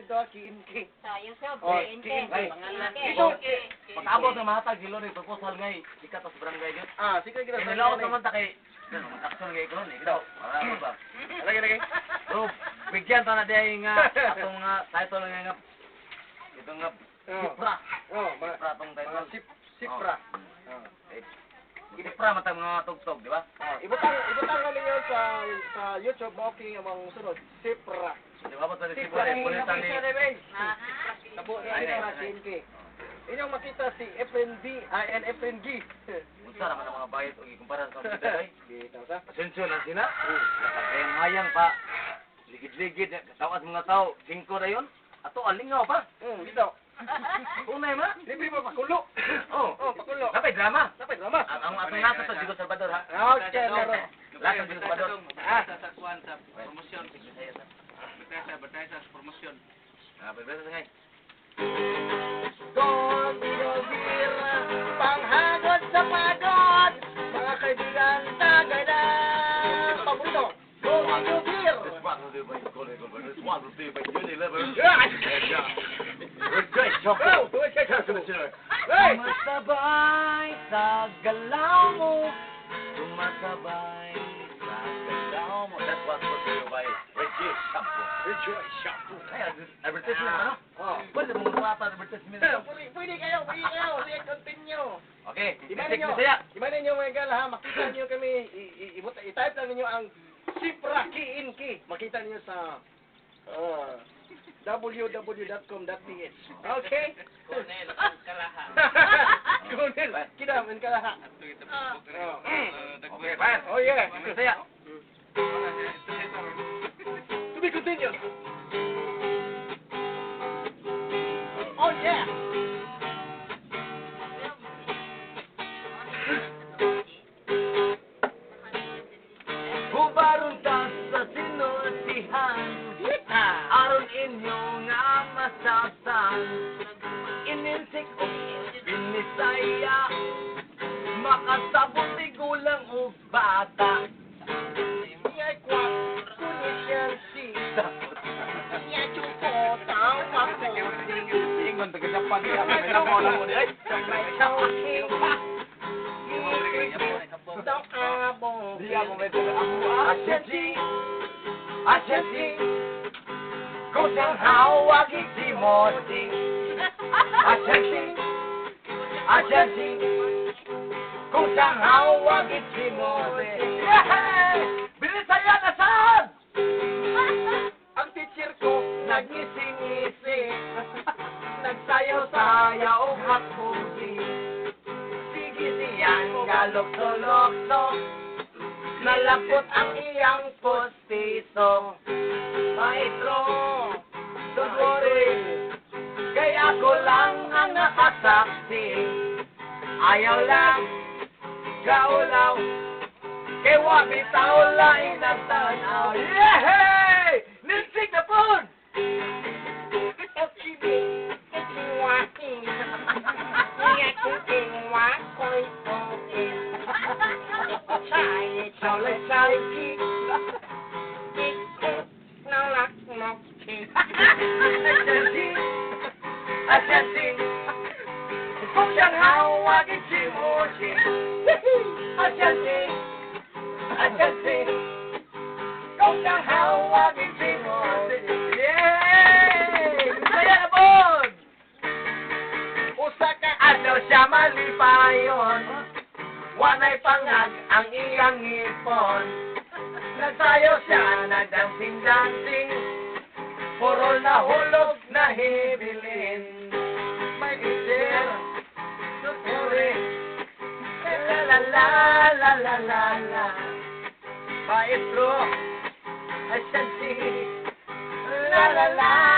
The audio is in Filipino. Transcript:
to, Kiinki. Sayang siya, Oh, Kiinki. Kiinki. Pangalan. Ito, Pag-abot ng matag, silo ni proposal ngay, sikat sa barangay yun. sige, kita. Inilaw naman ta kay, mag-action ngay ko ni, ikaw, para ba? Lagi. So, bigyan ta na diay nga, atong nga, title nga, ito nga, Sipra. Sipra tong title. Sipra. Sipra matang mga tugtog, di ba? Ibutang kami yun sa YouTube, okay, ang sunod. Sipra. Di ba ba ito ni Sipra? Pulitan ni... Tabo niya ito na Kiinki. Inyong makita si FNG. Unsa naman ang mga bayad o ikumpara sa mga day? Dito sa? Asensyon na sila. Nakakayang-hayang pa. Ligid-ligid. Tawas mga tao. 5 na yun. Ato, alingaw pa. Dito. Unay ma. Libre mo pakulo. Pakulo. Napay drama. Drama. Ang atong nasa sa Diego Salvador ha. Okay, meron. Lahat ng Diego Salvador. Sa kuan sa promosyon. Bertaya sa promosyon. Berbeza sa ngay. Don Rovira, panghagod sa pagod. Mga kaibigan, tagay na. Paborito. Don Rovira. Sumasabay sa galaw mo. Sumasabay sa galaw mo. That's what we're doing by Rejoice Shampoo. Ay, advertisement ano? Pwede mong mapapa advertisement. Pwede kayo. Sige, continue. Okay, Imanin nyo, mga gal ha, makita nyo kami, i-type lang ninyo ang Sipra Kiinki. Makita ninyo sa www.com.ph. Okay? Cornel Kalaha. Cornel, kita man Kalaha. Okay, fine. Oh yeah. Saya. To be continued. Oh yeah. Bubaron ta sa sinultihan. Aron inyo nga masasan. Ininsik o inisaya. Makasabot ni gulang o bata. Iyay kwak, kunisyan sisa. Iyay chupo, tawa ko. Ingon taga Japan niya. May nakola mo di ay. May choking. Daw abong. Di ako may taga ako. Asyati. Kung siyang hawag itimoti. Asyati. Kung siyang hawag itimoti. Yehey! Bilisaya na saan? Ang teacher ko, Nagngisi-ngisi. Nagsayaw-sayaw hakuli. Sige siyang galok-tulokso. Nalapot ang iyang postiso. Maestro, don't worry. Kaya ako lang ang nakasaksi. Ayaw lang, gaulaw. Kaya wabitaw lain ang tanaw. Yehey! Ninsig na po! Asyati, kung siyang hawag ichimuchi. Asyati, kung siyang hawag ichimuchi. Yay! Masaya na po! usa ka Ano siya malipayon? Wanay pangag ang iyang ipon. Nagsayo siya, nagdancing-dancing. Puro na hulog na hibilin. May isir, tuturi. La la la la la la la. Maestro, asyati. La la la.